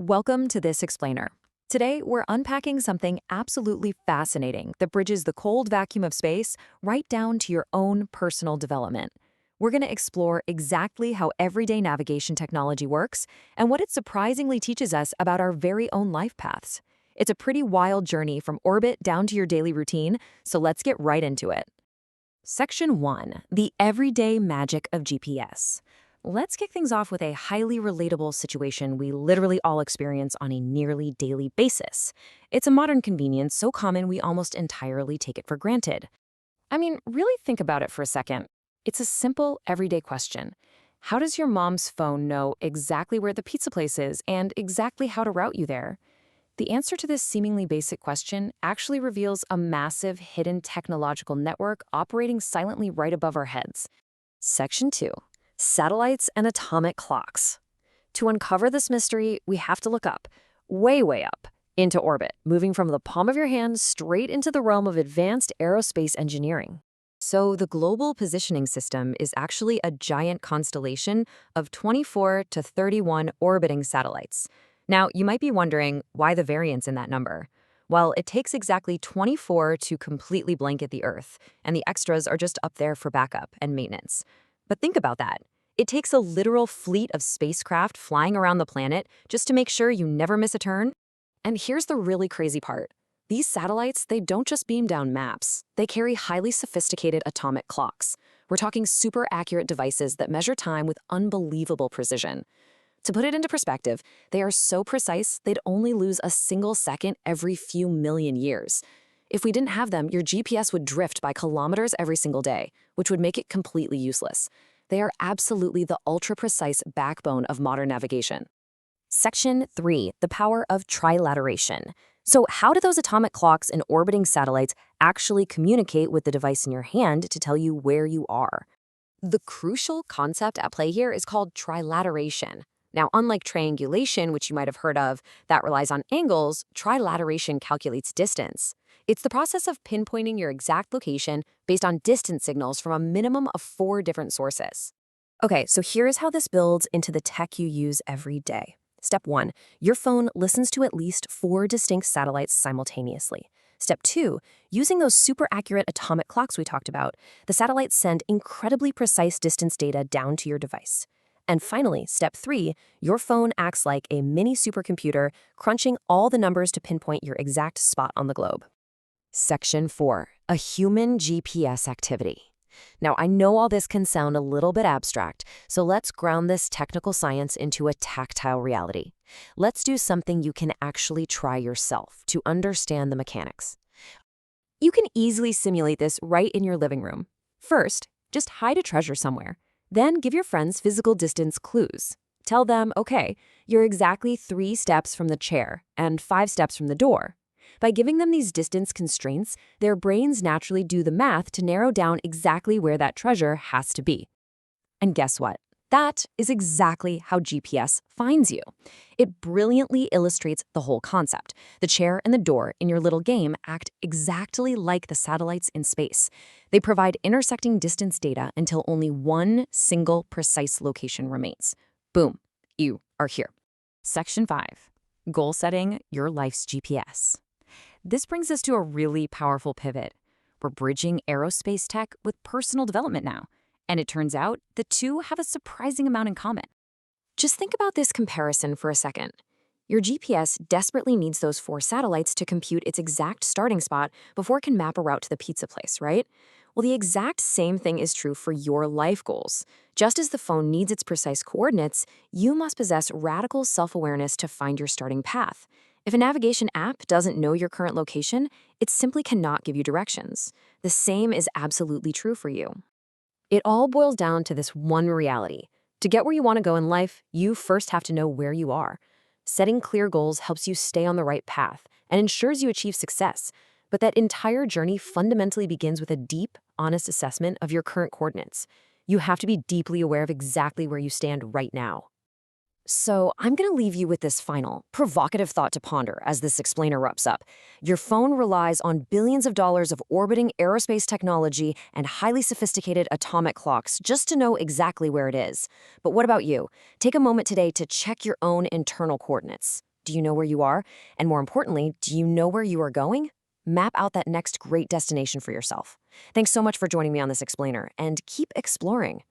Welcome to This Explainer. Today, we're unpacking something absolutely fascinating that bridges the cold vacuum of space right down to your own personal development. We're going to explore exactly how everyday navigation technology works and what it surprisingly teaches us about our very own life paths. It's a pretty wild journey from orbit down to your daily routine, so let's get right into it. Section 1. The Everyday Magic of GPS. Let's kick things off with a highly relatable situation we literally all experience on a nearly daily basis. It's a modern convenience so common we almost entirely take it for granted. I mean, really think about it for a second. It's a simple, everyday question. How does your mom's phone know exactly where the pizza place is and exactly how to route you there? The answer to this seemingly basic question actually reveals a massive hidden technological network operating silently right above our heads. Section 2. Satellites and atomic clocks. To uncover this mystery, we have to look up, way up, into orbit, moving from the palm of your hand straight into the realm of advanced aerospace engineering. So the Global Positioning System is actually a giant constellation of 24 to 31 orbiting satellites. Now, you might be wondering why the variance in that number. Well, it takes exactly 24 to completely blanket the Earth, and the extras are just up there for backup and maintenance. But think about that. It takes a literal fleet of spacecraft flying around the planet just to make sure you never miss a turn. And here's the really crazy part. These satellites, they don't just beam down maps. They carry highly sophisticated atomic clocks. We're talking super accurate devices that measure time with unbelievable precision. To put it into perspective, they are so precise they'd only lose a single second every few million years. If we didn't have them, your GPS would drift by kilometers every single day, which would make it completely useless. They are absolutely the ultra-precise backbone of modern navigation. Section 3. The power of trilateration. So how do those atomic clocks and orbiting satellites actually communicate with the device in your hand to tell you where you are? The crucial concept at play here is called trilateration. Now, unlike triangulation, which you might have heard of, that relies on angles, trilateration calculates distance. It's the process of pinpointing your exact location based on distance signals from a minimum of 4 different sources. Okay, so here's how this builds into the tech you use every day. Step 1, your phone listens to at least 4 distinct satellites simultaneously. Step 2, using those super accurate atomic clocks we talked about, the satellites send incredibly precise distance data down to your device. And finally, step 3, your phone acts like a mini supercomputer, crunching all the numbers to pinpoint your exact spot on the globe. Section 4, a human GPS activity. Now, I know all this can sound a little bit abstract, so let's ground this technical science into a tactile reality. Let's do something you can actually try yourself to understand the mechanics. You can easily simulate this right in your living room. First, just hide a treasure somewhere. Then give your friends physical distance clues. Tell them, okay, you're exactly 3 steps from the chair and 5 steps from the door. By giving them these distance constraints, their brains naturally do the math to narrow down exactly where that treasure has to be. And guess what? That is exactly how GPS finds you. It brilliantly illustrates the whole concept. The chair and the door in your little game act exactly like the satellites in space. They provide intersecting distance data until only one single precise location remains. Boom, you are here. Section 5. Goal setting your life's GPS. This brings us to a really powerful pivot. We're bridging aerospace tech with personal development now. And it turns out the two have a surprising amount in common. Just think about this comparison for a second. Your GPS desperately needs those 4 satellites to compute its exact starting spot before it can map a route to the pizza place, right? Well, the exact same thing is true for your life goals. Just as the phone needs its precise coordinates, you must possess radical self-awareness to find your starting path. If a navigation app doesn't know your current location, it simply cannot give you directions. The same is absolutely true for you. It all boils down to this one reality. To get where you want to go in life, you first have to know where you are. Setting clear goals helps you stay on the right path and ensures you achieve success. But that entire journey fundamentally begins with a deep, honest assessment of your current coordinates. You have to be deeply aware of exactly where you stand right now. So I'm going to leave you with this final, provocative thought to ponder as this explainer wraps up. Your phone relies on billions of dollars of orbiting aerospace technology and highly sophisticated atomic clocks just to know exactly where it is. But what about you? Take a moment today to check your own internal coordinates. Do you know where you are? And more importantly, do you know where you are going? Map out that next great destination for yourself. Thanks so much for joining me on this explainer, and keep exploring.